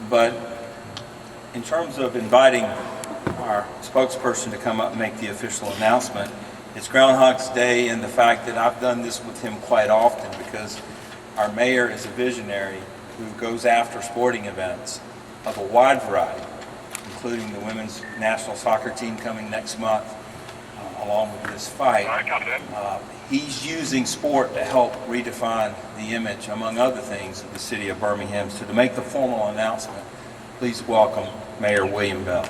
But in terms of inviting our spokesperson to come up and make the official announcement, it's Groundhog's Day, and the fact that I've done this with him quite often because our mayor is a visionary who goes after sporting events of a wide variety, including the women's national soccer team coming next month, along with this fight. He's using sport to help redefine the image, among other things, of the city of Birmingham. So to make the formal announcement, please welcome Mayor William Bell.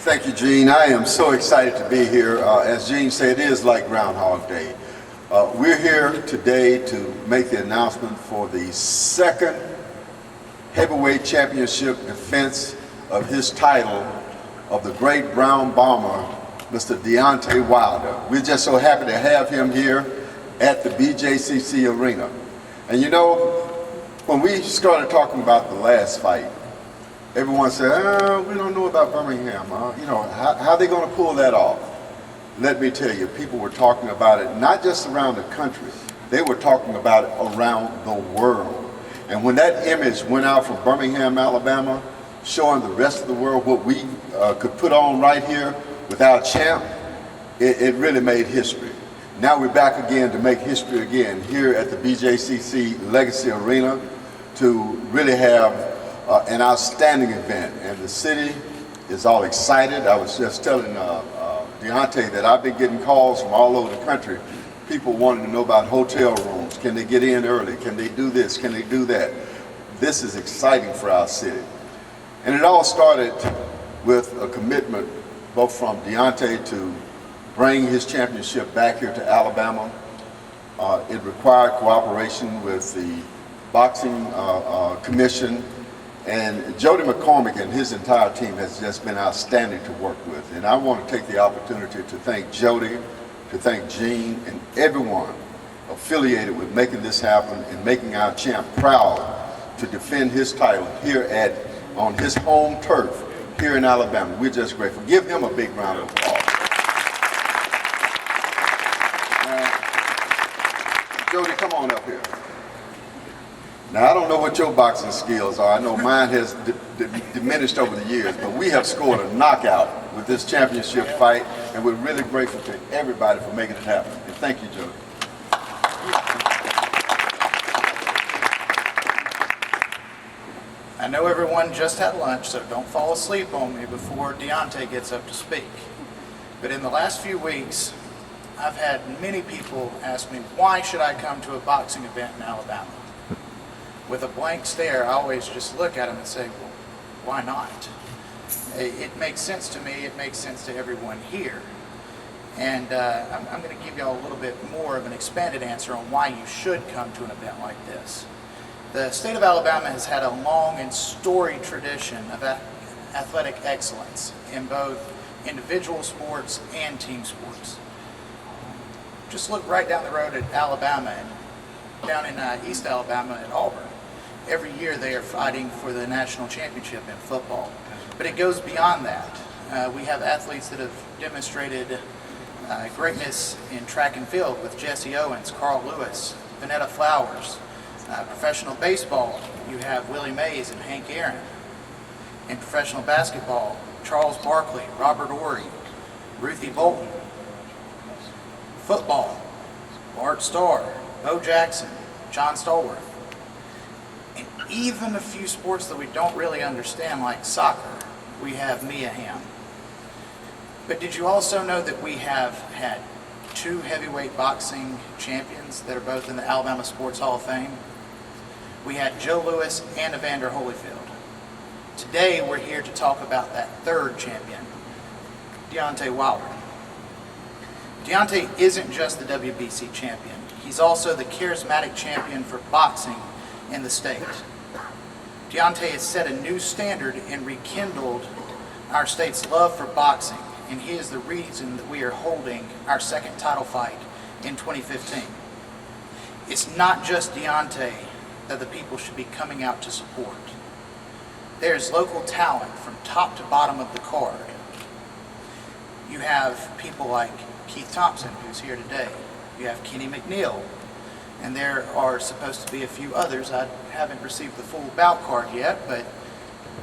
Thank you, Gene. I am so excited to be here. As Gene said, it is like Groundhog Day. We're here today to make the announcement for the second heavyweight championship defense of his title of the great brown bomber, Mr. Deontay Wilder. We're just so happy to have him here at the BJCC Arena. And you know, when we started talking about the last fight, everyone said, we don't know about Birmingham. You know, how are they going to pull that off? Let me tell you, people were talking about it not just around the country, they were talking about it around the world. And when that image went out from Birmingham, Alabama, showing the rest of the world what we could put on right here with our champ, it really made history. Now we're back again to make history again here at the BJCC Legacy Arena to really have an outstanding event. And the city is all excited. I was just telling Deontay that I've been getting calls from all over the country, people wanting to know about hotel rooms. Can they get in early? Can they do this? Can they do that? This is exciting for our city. And it all started with a commitment both from Deontay to bring his championship back here to Alabama. It required cooperation with the boxing commission, and Jody McCormick and his entire team has just been outstanding to work with. And I want to take the opportunity to thank Jody, to thank Gene, and everyone affiliated with making this happen and making our champ proud to defend his title here on his home turf here in Alabama. We're just grateful. Give him a big round of applause. Jody, come on up here. Now, I don't know what your boxing skills are. I know mine has diminished over the years, but we have scored a knockout with this championship fight, and we're really grateful to everybody for making it happen. And thank you, Jody. I know everyone just had lunch, so don't fall asleep on me before Deontay gets up to speak. But in the last few weeks, I've had many people ask me, why should I come to a boxing event in Alabama? With a blank stare, I always just look at them and say, well, why not? It makes sense to me, it makes sense to everyone here. And I'm going to give y'all a little bit more of an expanded answer on why you should come to an event like this. The state of Alabama has had a long and storied tradition of athletic excellence in both individual sports and team sports. Just look right down the road at Alabama and down in East Alabama at Auburn. Every year they are fighting for the national championship in football. But it goes beyond that. We have athletes that have demonstrated greatness in track and field with Jesse Owens, Carl Lewis, Vanetta Flowers. Professional baseball, you have Willie Mays and Hank Aaron. In professional basketball, Charles Barkley, Robert Ory, Ruthie Bolton. Football, Bart Starr, Bo Jackson, John Stallworth. And even a few sports that we don't really understand, like soccer, we have Mia Hamm. But did you also know that we have had 2 heavyweight boxing champions that are both in the Alabama Sports Hall of Fame? We had Joe Louis and Evander Holyfield. Today we're here to talk about that 3rd champion, Deontay Wilder. Deontay isn't just the WBC champion. He's also the charismatic champion for boxing in the state. Deontay has set a new standard and rekindled our state's love for boxing, and he is the reason that we are holding our 2nd title fight in 2015. It's not just Deontay that the people should be coming out to support. There's local talent from top to bottom of the card. You have people like Keith Thompson, who's here today. You have Kenny McNeil. And there are supposed to be a few others. I haven't received the full bout card yet, but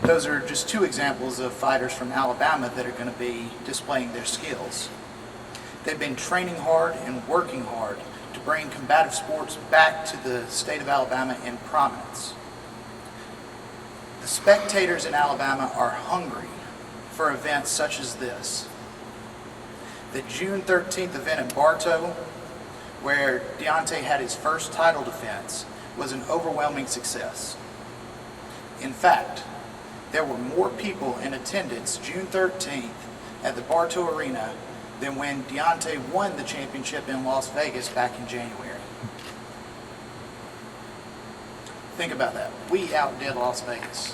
those are just two examples of fighters from Alabama that are going to be displaying their skills. They've been training hard and working hard to bring combative sports back to the state of Alabama in prominence. The spectators in Alabama are hungry for events such as this. The June 13th event at Bartow, where Deontay had his first title defense, was an overwhelming success. In fact, there were more people in attendance June 13th at the Bartow Arena than when Deontay won the championship in Las Vegas back in January. Think about that. We outdid Las Vegas.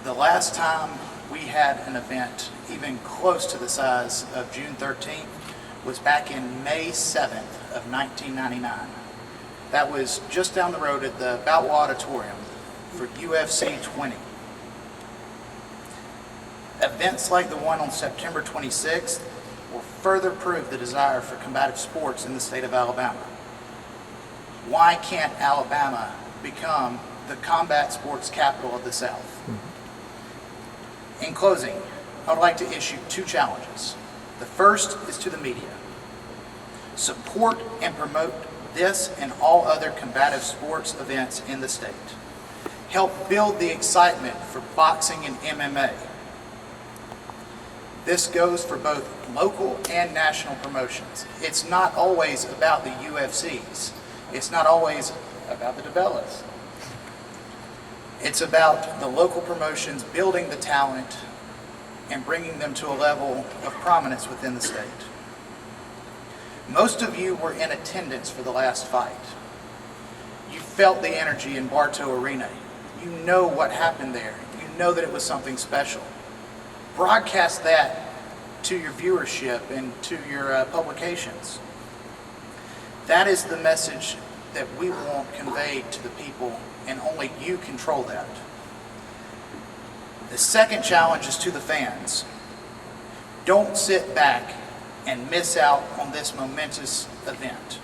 The last time we had an event even close to the size of June 13th was back in May 7th of 1999. That was just down the road at the Boutwell Auditorium for UFC 20. Events like the one on September 26th will further prove the desire for combative sports in the state of Alabama. Why can't Alabama become the combat sports capital of the South? In closing, I would like to issue two challenges. The first is to the media. Support and promote this and all other combative sports events in the state. Help build the excitement for boxing and MMA. This goes for both local and national promotions. It's not always about the UFCs. It's not always about the DeBellas. It's about the local promotions building the talent and bringing them to a level of prominence within the state. Most of you were in attendance for the last fight. You felt the energy in Bartow Arena. You know what happened there. You know that it was something special. Broadcast that to your viewership and to your publications. That is the message that we want conveyed to the people, and only you control that. The second challenge is to the fans. Don't sit back and miss out on this momentous event.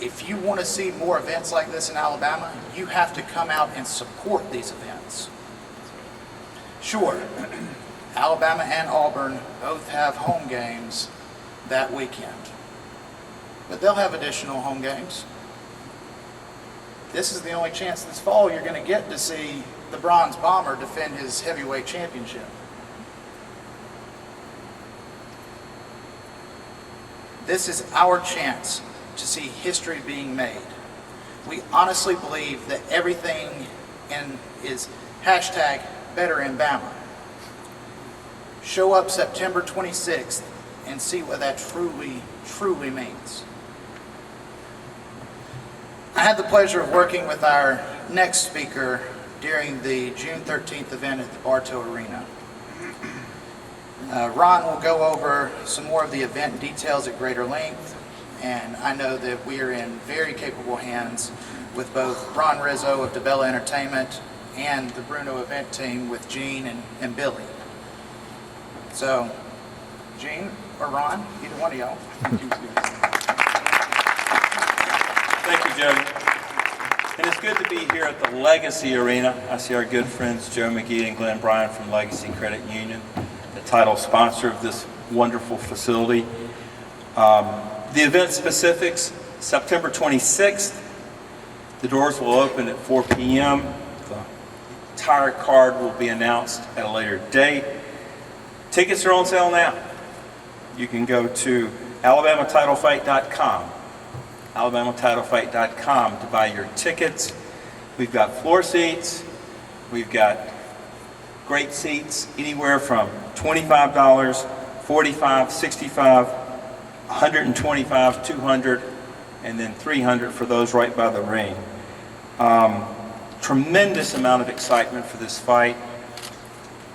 If you want to see more events like this in Alabama, you have to come out and support these events. Sure, Alabama and Auburn both have home games that weekend, but they'll have additional home games. This is the only chance this fall you're going to get to see the Bronze Bomber defend his heavyweight championship. This is our chance to see history being made. We honestly believe that everything is #Better in Bama. Show up September 26th and see what that truly means. I had the pleasure of working with our next speaker during the June 13th event at the Bartow Arena. Ron will go over some more of the event details at greater length, and I know that we are in very capable hands with both Ron Rizzo of DeBella Entertainment and the Bruno event team with Gene and Billy. So, Gene or Ron, either one of y'all. Thank you, Joe. And it's good to be here at the Legacy Arena. I see our good friends Joe McGee and Glenn Bryan from Legacy Credit Union, the title sponsor of this wonderful facility. The event specifics, September 26th, the doors will open at 4 p.m. The entire card will be announced at a later date. Tickets are on sale now. You can go to alabamatitlefight.com. alabamatitlefight.com to buy your tickets. We've got floor seats. We've got great seats anywhere from $25, $45, $65, $125, $200, and then $300 for those right by the ring. Tremendous amount of excitement for this fight.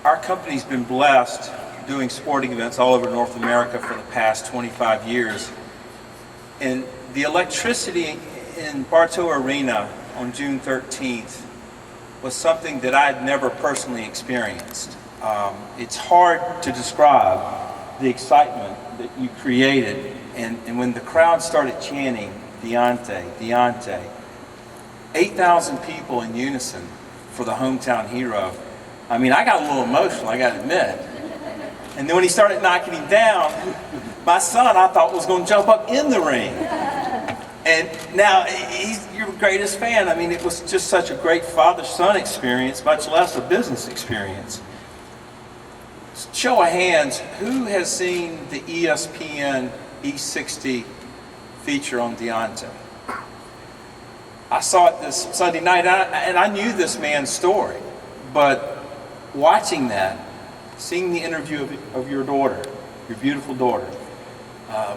Our company's been blessed doing sporting events all over North America for the past 25 years. And the electricity in Bartow Arena on June 13th was something that I had never personally experienced. It's hard to describe the excitement that you created. And when the crowd started chanting, Deontay, Deontay, 8,000 people in unison for the hometown hero. I mean, I got a little emotional, I got to admit. And then when he started knocking him down, my son, I thought, was going to jump up in the ring. And now he's your greatest fan. I mean, it was just such a great father-son experience, much less a business experience. Show of hands, who has seen the ESPN E60 feature on Deontay? I saw it this Sunday night, and I knew this man's story, but watching that, seeing the interview of your daughter, your beautiful daughter,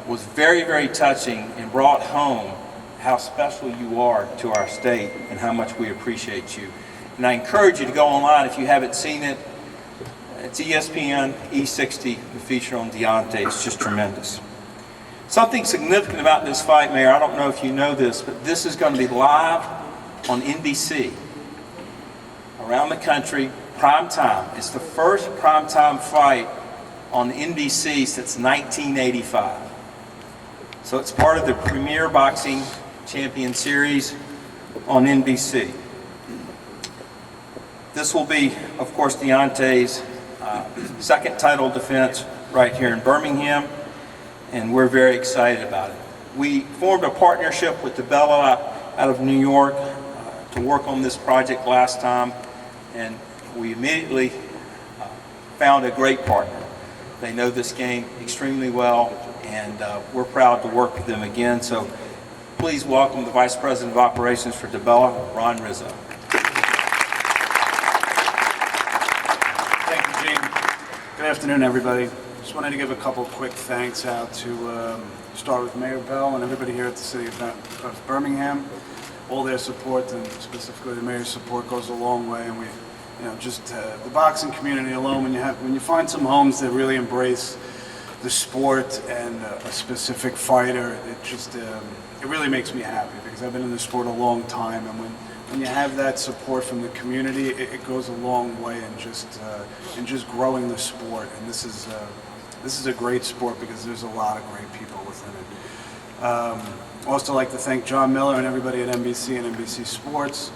was very, very touching and brought home how special you are to our state and how much we appreciate you. And I encourage you to go online if you haven't seen it. It's ESPN E60, the feature on Deontay. It's just tremendous. Something significant about this fight, Mayor, I don't know if you know this, but this is going to be live on NBC around the country, prime time. It's the first primetime fight on NBC since 1985. So it's part of the Premier Boxing Champion Series on NBC. This will be, of course, Deontay's second title defense right here in Birmingham, and we're very excited about it. We formed a partnership with DeBella out of New York to work on this project last time, and we immediately found a great partner. They know this game extremely well, and we're proud to work with them again. So please welcome the Vice President of Operations for DeBella, Ron Rizzo. Thank you, Gene. Good afternoon, everybody. Just wanted to give a couple quick thanks out to start with Mayor Bell and everybody here at the City of Birmingham. All their support, and specifically the mayor's support, goes a long way. And we, just the boxing community alone. When you find some homes that really embrace the sport and a specific fighter, it really makes me happy, because I've been in the sport a long time, and when you have that support from the community, it goes a long way in just growing the sport. And this is a great sport because there's a lot of great people within it. Also like to thank John Miller and everybody at NBC and NBC Sports,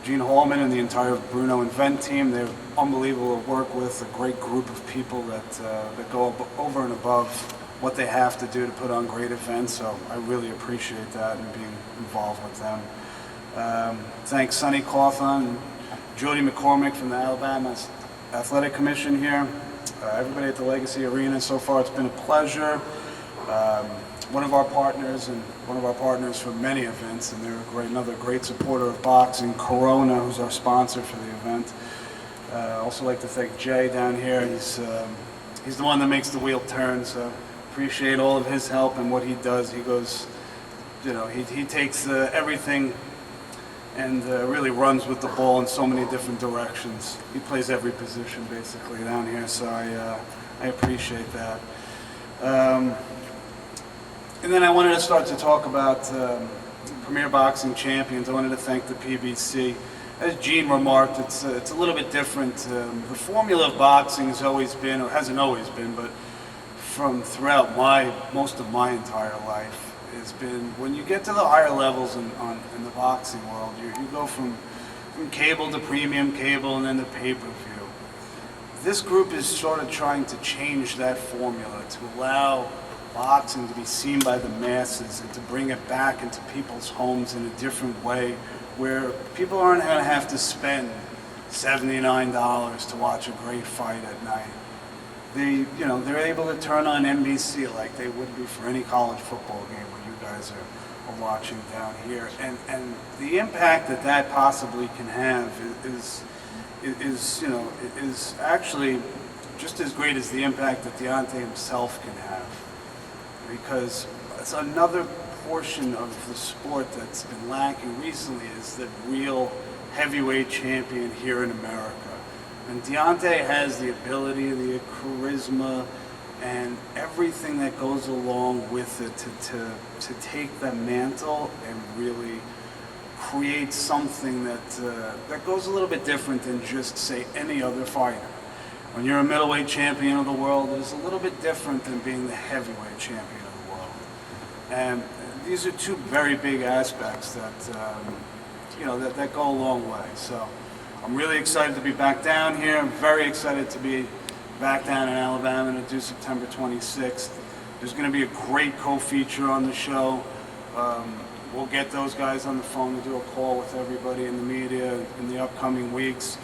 Gene Hallman and the entire Bruno and Vent team. They're unbelievable to work with, a great group of people that go over and above what they have to do to put on great events. So I really appreciate that and being involved with them. Thanks Sonny Cawthon and Jody McCormick from the Alabama Athletic Commission here. Everybody at the Legacy Arena, so far it's been a pleasure. One of our partners for many events, and they're another great supporter of boxing, Corona, who's our sponsor for the event. Also like to thank Jay down here. He's the one that makes the wheel turn, so appreciate all of his help and what he does. He goes, he takes everything and really runs with the ball in so many different directions. He plays every position basically down here, so I appreciate that. And then I wanted to start to talk about Premier Boxing Champions. I wanted to thank the PBC. As Gene remarked, it's a little bit different. The formula of boxing has always been, or hasn't always been, but from throughout most of my entire life, has been when you get to the higher levels in the boxing world, you go from cable to premium cable and then to pay-per-view. This group is sort of trying to change that formula to allow boxing to be seen by the masses and to bring it back into people's homes in a different way, where people aren't going to have to spend $79 to watch a great fight at night. They're able to turn on NBC like they would be for any college football game where you guys are watching down here, and the impact that possibly can have is actually just as great as the impact that Deontay himself can have, because it's another portion of the sport that's been lacking recently, is the real heavyweight champion here in America. And Deontay has the ability, the charisma, and everything that goes along with it to take the mantle and really create something that goes a little bit different than just, say, any other fighter. when you're a middleweight champion of the world, it is a little bit different than being the heavyweight champion of the world. And these are two very big aspects that, that go a long way. So I'm really excited to be back down here. I'm very excited to be back down in Alabama to do September 26th. There's going to be a great co-feature on the show. We'll get those guys on the phone to do a call with everybody in the media in the upcoming weeks.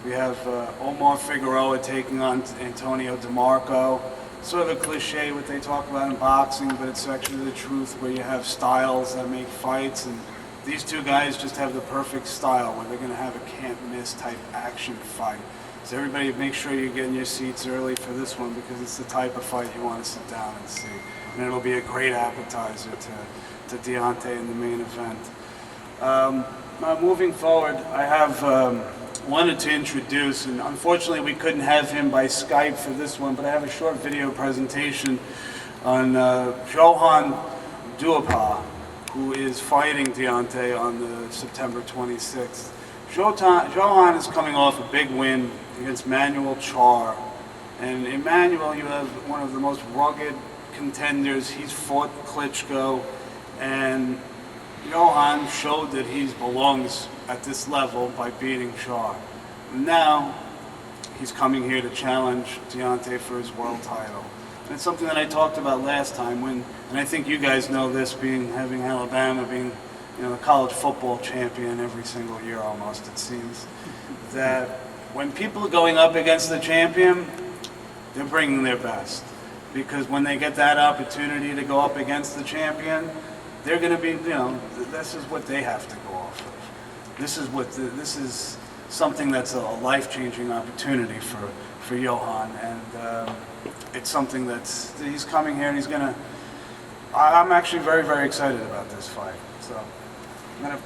We have Omar Figueroa taking on Antonio DeMarco. Sort of a cliche what they talk about in boxing, but it's actually the truth, where you have styles that make fights, and these two guys just have the perfect style where they're going to have a can't-miss type action fight. So everybody make sure you get in your seats early for this one, because it's the type of fight you want to sit down and see. And it'll be a great appetizer to Deontay in the main event. Now moving forward, I have wanted to introduce, and unfortunately we couldn't have him by Skype for this one, but I have a short video presentation on Johan Duhaupas, who is fighting Deontay on the September 26th. Johan is coming off a big win against Manuel Char. And in Manuel, you have one of the most rugged contenders. He's fought Klitschko, and Johan showed that he belongs at this level by beating Char. Now, he's coming here to challenge Deontay for his world title. And it's something that I talked about last time and I think you guys know this, having Alabama being, the college football champion every single year almost, it seems, that when people are going up against the champion, they're bringing their best. Because when they get that opportunity to go up against the champion, they're going to be, this is what they have to go off of. This is something that's a life-changing opportunity for Johan, and it's something he's coming here and he's going to. I'm actually very, very excited about this fight. So I'm going to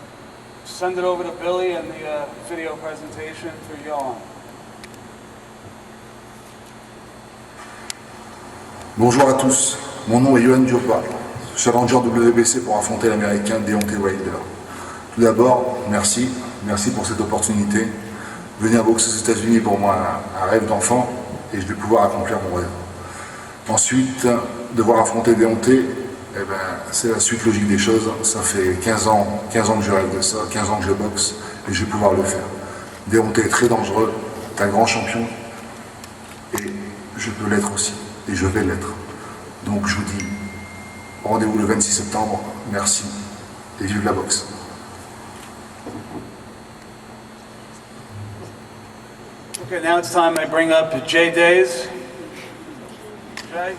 send it over to Billy and the video presentation for Johan. Bonjour à tous, mon nom est Johan Duhaupas, challenger WBC pour affronter l'américain Deontay Wilder. Tout d'abord, merci pour cette opportunité. Venir boxer aux États-Unis pour moi un rêve d'enfant et je vais pouvoir accomplir mon rêve. Ensuite, devoir affronter Deontay, c'est la suite logique des choses. Ça fait 15 ans que je rêve de ça, 15 ans que je boxe et je vais pouvoir le faire. Deontay est très dangereux, c'est un grand champion et je peux l'être aussi. Et je vais l'être. Donc je vous dis, rendez-vous le 26 septembre, merci, et vive la boxe. Okay, now it's time I bring up Jay Days. Jay?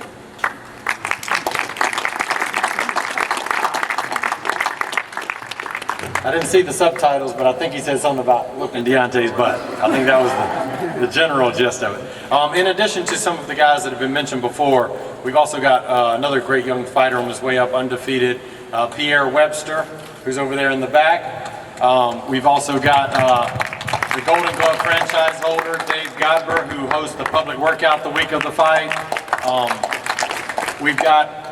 I didn't see the subtitles, but I think he said something about whooping Deontay's butt. I think that was the general gist of it. In addition to some of the guys that have been mentioned before, we've also got another great young fighter on his way up, undefeated, Pierre Webster, who's over there in the back. We've also got the Golden Glove franchise holder, Dave Godber, who hosts the public workout the week of the fight. We've got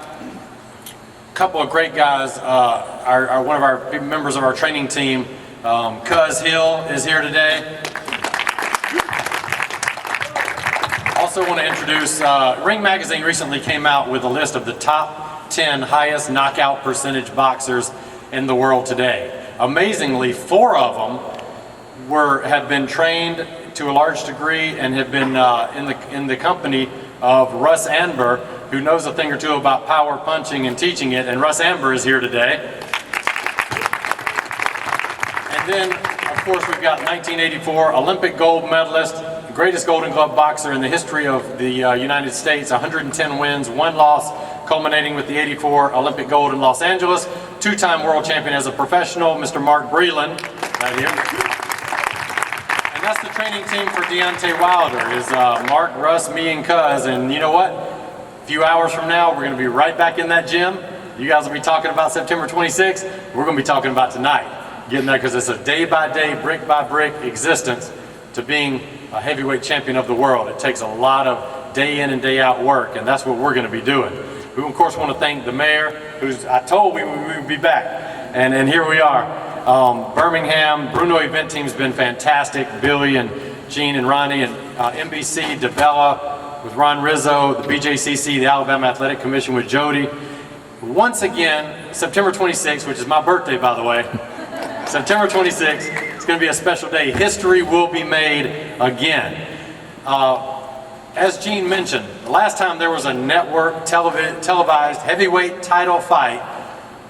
couple of great guys. One of our members of our training team, Cuz Hill, is here today. Also want to introduce, Ring Magazine recently came out with a list of the top 10 highest knockout percentage boxers in the world today. Amazingly, 4 of them had been trained to a large degree and have been in the company of Russ Anber, who knows a thing or two about power punching and teaching it, and Russ Anber is here today. And then, of course, we've got 1984 Olympic gold medalist, greatest Golden Glove boxer in the history of the United States, 110 wins, 1 loss, culminating with the 84 Olympic gold in Los Angeles, 2-time world champion as a professional, Mr. Mark Breland, right here. And that's the training team for Deontay Wilder, is Mark, Russ, me, and Cuz, and you know what? A few hours from now, we're going to be right back in that gym. You guys will be talking about September 26th. We're going to be talking about tonight. Getting there, because it's a day-by-day, brick-by-brick existence to being a heavyweight champion of the world. It takes a lot of day in and day out work, and that's what we're going to be doing. We, of course, want to thank the mayor, who's, I told we would be back, and here we are. Birmingham, Bruno event team's been fantastic. Billy and Gene and Ronnie, and NBC, DeBella, with Ron Rizzo, the BJCC, the Alabama Athletic Commission with Jody. Once again, September 26th, which is my birthday, by the way, September 26th, it's going to be a special day. History will be made again. As Gene mentioned, the last time there was a network televised heavyweight title fight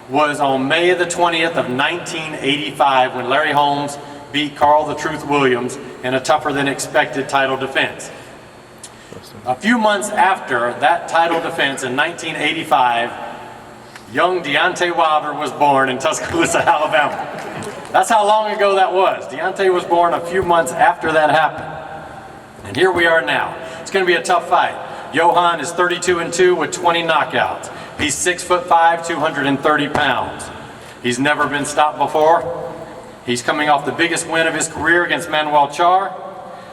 was on May the 20th of 1985 when Larry Holmes beat Carl the Truth Williams in a tougher than expected title defense. A few months after that title defense in 1985, young Deontay Wilder was born in Tuscaloosa, Alabama. That's how long ago that was. Deontay was born a few months after that happened. And here we are now. It's going to be a tough fight. Johan is 32-2 with 20 knockouts. He's 6'5", 230 pounds. He's never been stopped before. He's coming off the biggest win of his career against Manuel Char.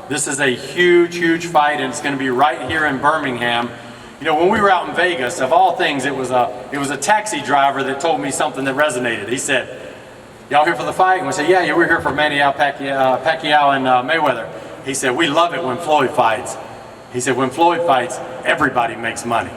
This is a huge, huge fight, and it's going to be right here in Birmingham. You know, when we were out in Vegas, of all things, it was a taxi driver that told me something that resonated. He said, "Y'all here for the fight?" And we said, "Yeah, we're here for Pacquiao and Mayweather." He said, "We love it when Floyd fights." He said, "When Floyd fights, everybody makes money.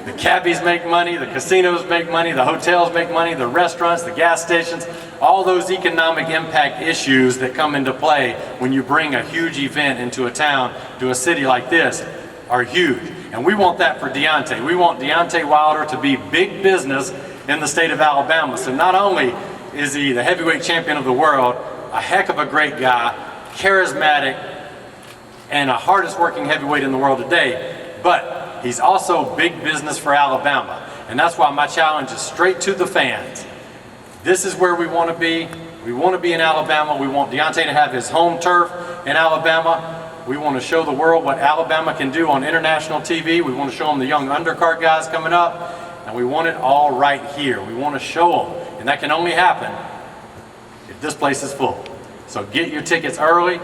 The cabbies make money, the casinos make money, the hotels make money, the restaurants, the gas stations, all those economic impact issues that come into play when you bring a huge event into a town, to a city like this, are huge. And we want that for Deontay. We want Deontay Wilder to be big business in the state of Alabama. So not only is he the heavyweight champion of the world, a heck of a great guy, charismatic, and a hardest working heavyweight in the world today, but he's also big business for Alabama. And that's why my challenge is straight to the fans. This is where we want to be. We want to be in Alabama. We want Deontay to have his home turf in Alabama. We want to show the world what Alabama can do on international TV. We want to show them the young undercard guys coming up. And we want it all right here. We want to show them. And that can only happen if this place is full. So get your tickets early.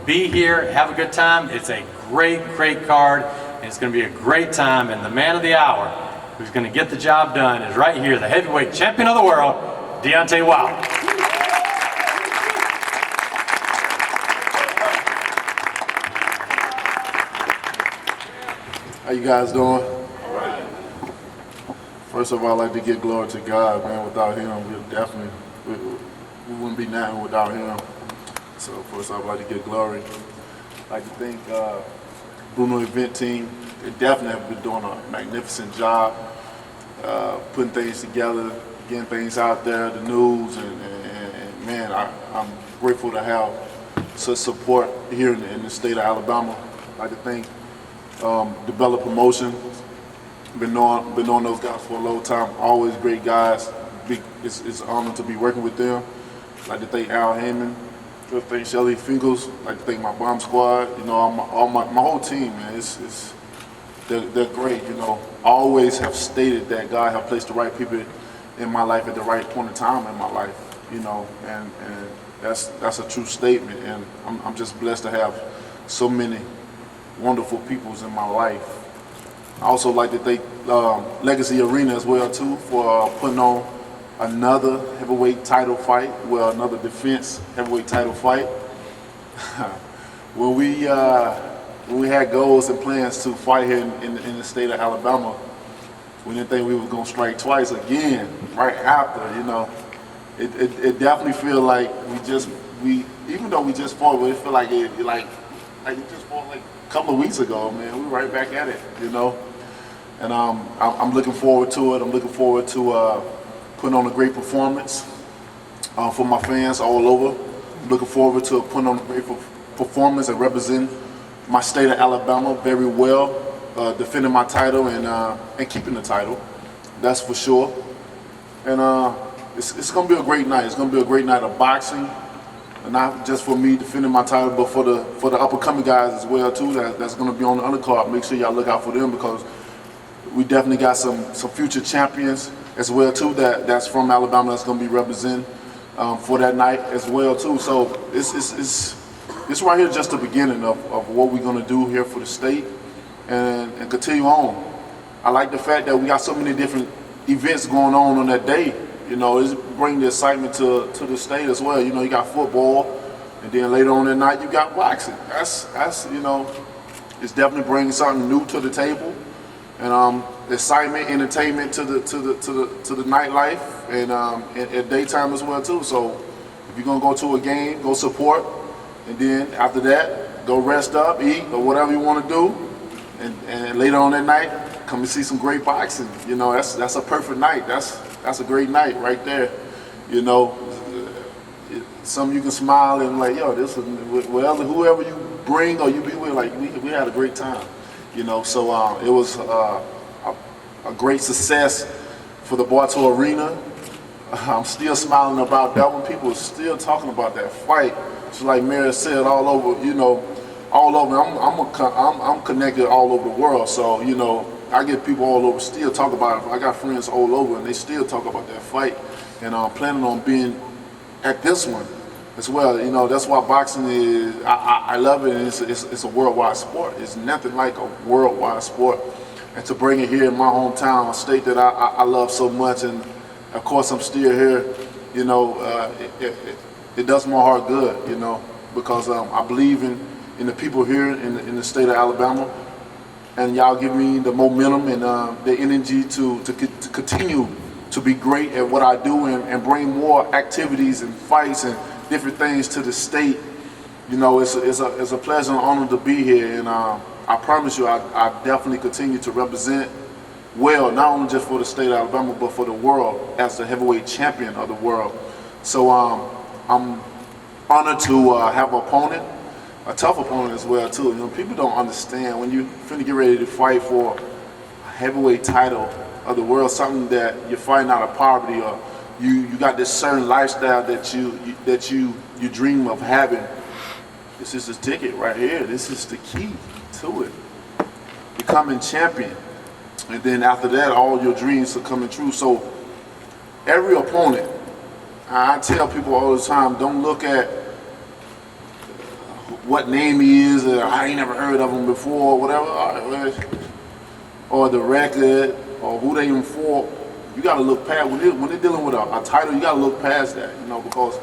Be here, have a good time. It's a great, great card, and it's going to be a great time. And the man of the hour, who's going to get the job done, is right here, the heavyweight champion of the world, Deontay Wilder. How you guys doing? First of all, I'd like to give glory to God, man. Without him, we wouldn't be nothing without him. So first I'd like to give glory. I'd like to thank Bruno event team. They definitely have been doing a magnificent job putting things together, getting things out there, the news, and man, I'm grateful to have such support here in the state of Alabama. I'd like to thank Develop Promotion. Been knowing those guys for a long time. Always great guys. It's an honor to be working with them. I'd like to thank Al Heyman. I'd like to thank Shelly Fingles. I'd like to thank my bomb squad. You know, my whole team, man. They're great. You know, I always have stated that God have placed the right people in my life at the right point in time in my life. You know, and that's a true statement. And I'm just blessed to have so many wonderful peoples in my life. I also like to thank Legacy Arena as well too for putting on another heavyweight title fight, well, another defense heavyweight title fight. When we had goals and plans to fight here in the state of Alabama, we didn't think we were gonna strike twice again right after. You know, it definitely feel like even though we just fought, it feel like it like you just fought like a couple of weeks ago, man. We were right back at it, you know. And I'm looking forward to it. I'm looking forward to putting on a great performance for my fans all over. I'm looking forward to putting on a great performance and representing my state of Alabama very well, defending my title and keeping the title. That's for sure. And it's going to be a great night. It's going to be a great night of boxing. And not just for me defending my title, but for the up-and-coming guys as well too. That's going to be on the undercard. Make sure y'all look out for them because we definitely got some future champions as well too. That's from Alabama. That's going to be representing for that night as well too. So it's right here just the beginning of what we're going to do here for the state and continue on. I like the fact that we got so many different events going on that day. You know, it's bringing the excitement to the state as well. You know, you got football, And then later on that night, you got boxing. That's you know, it's definitely bringing something new to the table, and excitement, entertainment to the nightlife, and at daytime as well too. So if you're gonna go to a game, go support, and then after that, go rest up, eat, or whatever you want to do, and later on that night, come and see some great boxing. You know, that's a perfect night. That's a great night right there. You know, some you can smile and like, yo, this is, well, whoever you bring or you be with, like we had a great time. You know, so it was a great success for the Bartow Arena. I'm still smiling about that one. People are still talking about that fight. Just like Mary said, all over, you know, all over. I'm connected all over the world, so you know, I get people all over still talk about it. I got friends all over, and they still talk about that fight. And I'm planning on being at this one as well. You know, that's why boxing is. I love it. And it's a worldwide sport. It's nothing like a worldwide sport. And to bring it here in my hometown, a state that I love so much, and of course I'm still here. You know, it does my heart good. You know, because I believe in the people here in the state of Alabama, and y'all give me the momentum and the energy to continue to be great at what I do and bring more activities and fights and different things to the state. You know, it's a pleasure and honor to be here, and I promise you, I definitely continue to represent well, not only just for the state of Alabama, but for the world as the heavyweight champion of the world. So I'm honored to have an opponent, a tough opponent as well too. You know, people don't understand when you finna get ready to fight for a heavyweight title of the world, something that you're fighting out of poverty, or you got this certain lifestyle that you dream of having. This is the ticket right here. This is the key to it. Becoming champion. And then after that, all your dreams are coming true. So every opponent, I tell people all the time, don't look at what name he is, or I ain't never heard of him before, or whatever, or the record, or who they even for. You got to look past, when they're dealing with a title, you got to look past that, you know, because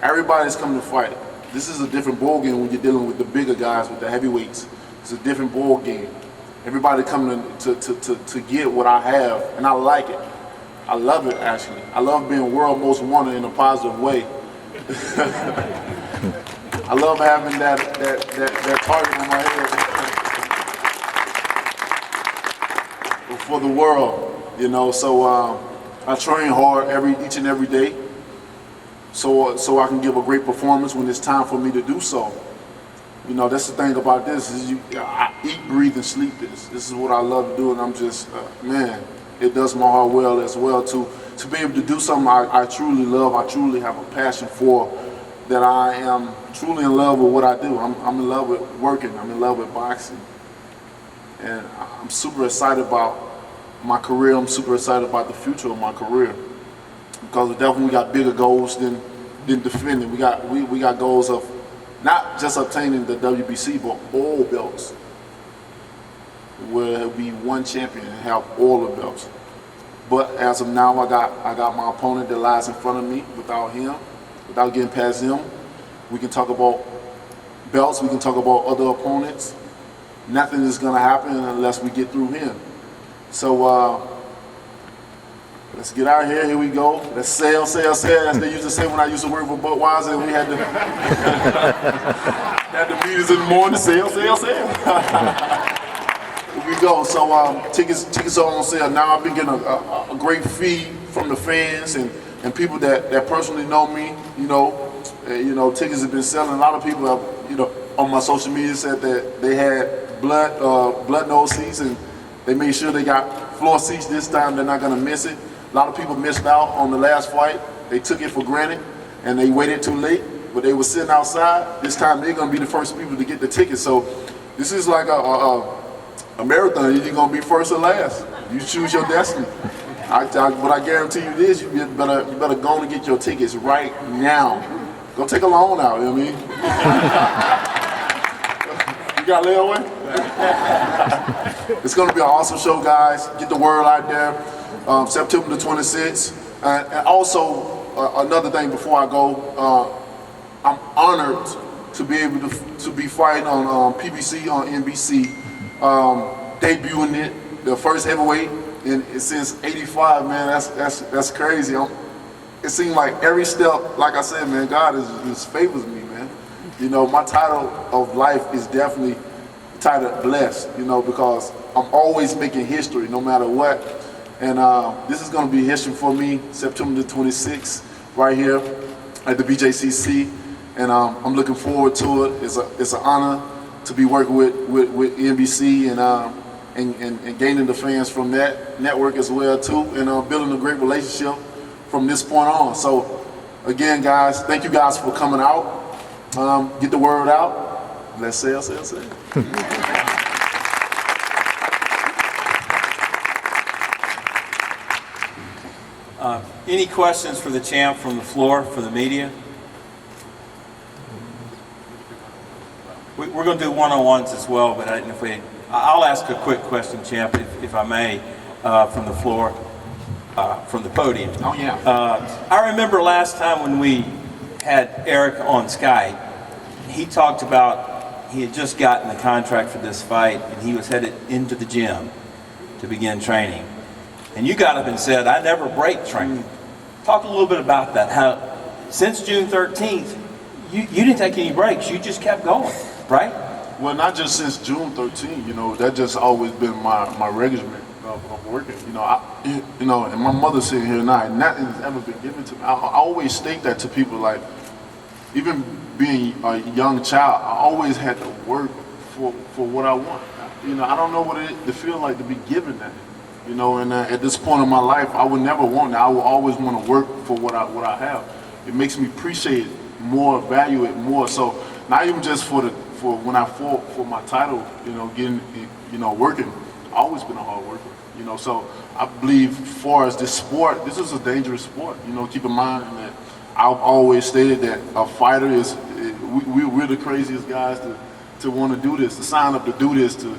everybody's coming to fight. This is a different ball game when you're dealing with the bigger guys, with the heavyweights. It's a different ball game. Everybody coming to get what I have, and I like it. I love it, actually. I love being world most wanted in a positive way. I love having that target on my head for the world, you know. So I train hard each and every day, so I can give a great performance when it's time for me to do so. You know, that's the thing about this is I eat, breathe, and sleep this. This is what I love to do, and I'm just man, it does my heart well as well to be able to do something I truly love. I truly have a passion for. That I am truly in love with what I do. I'm in love with working. I'm in love with boxing. And I'm super excited about my career. I'm super excited about the future of my career. Because we definitely got bigger goals than defending. We got goals of not just obtaining the WBC, but all belts. Where we one champion and have all the belts. But as of now, I got my opponent that lies in front of me. Without getting past him, we can talk about belts, we can talk about other opponents. Nothing is going to happen unless we get through him. So let's get out of here. Here we go. Let's sail, as they used to say when I used to work for Budweiser, and we had the meetings in the morning. Sail. Here we go. So tickets are on sale now. I've been getting a great feed from the fans and people that personally know me. You know, tickets have been selling. A lot of people have, you know, on my social media said that they had blood nose seats, and they made sure they got floor seats this time. They're not gonna miss it. A lot of people missed out on the last fight. They took it for granted, and they waited too late. But they were sitting outside. This time they're gonna be the first people to get the tickets. So this is like a marathon. You're gonna be first or last. You choose your destiny. But I guarantee you this: you better go and get your tickets right now. Go take a loan out. You know what I mean? You got layaway? It's gonna be an awesome show, guys. Get the word out there. September the 26th. And also another thing before I go, I'm honored to be able to be fighting on PBC, on NBC, debuting it, the first heavyweight since '85. Man, that's crazy. It seems like every step, like I said, man, God is favors me, man. You know, my title of life is definitely titled blessed. You know, because I'm always making history, no matter what. And this is going to be history for me, September the 26th, right here at the BJCC. And I'm looking forward to it. It's an honor to be working with NBC and gaining the fans from that network as well too, and building a great relationship from this point on. So again, guys, thank you guys for coming out. Get the word out. Let's sell. Any questions for the champ from the floor, for the media? We're going to do one-on-ones as well, but I'll ask a quick question, champ, if I may, from the floor, from the podium. Oh yeah. I remember last time when we had Eric on Skype, he talked about he had just gotten the contract for this fight and he was headed into the gym to begin training. And you got up and said, I never break training. Talk a little bit about that. How since June 13th, you didn't take any breaks. You just kept going, right? Well, not just since June 13th. You know, that just always been my regimen of working. You know, and my mother's sitting here now, and nothing's ever been given to me. I always state that to people, like, even being a young child, I always had to work for what I want. You know, I don't know what it feels like to be given that. You know, and at this point in my life, I would never want that. I will always want to work for what I have. It makes me appreciate it more, value it more. So not even just for when I fought for my title, you know, getting, you know, working. I've always been a hard worker. You know, so I believe, as far as this sport, this is a dangerous sport. You know, keep in mind that I've always stated that a fighter is we're the craziest guys to want to do this, to sign up to do this, to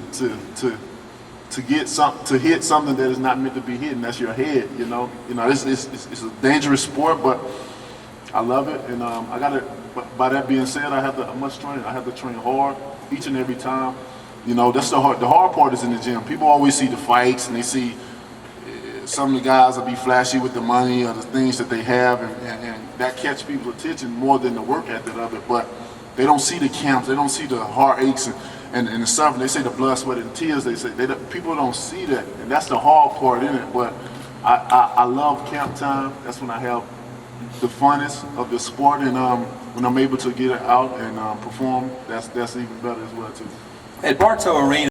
hit something that is not meant to be hit, and that's your head. You know, it's a dangerous sport, but I love it, and I got to. By that being said, I must train. I have to train hard each and every time. You know, that's the hard part is in the gym. People always see the fights and they see some of the guys will be flashy with the money or the things that they have, and that catch people's attention more than the work ethic of it. But they don't see the camps. They don't see the heartaches and the suffering. They say the blood, sweat, and tears. They say people don't see that, and that's the hard part in it. But I love camp time. That's when I have the funnest of the sport, and when I'm able to get it out and perform, that's even better as well too. At Bartow Arena.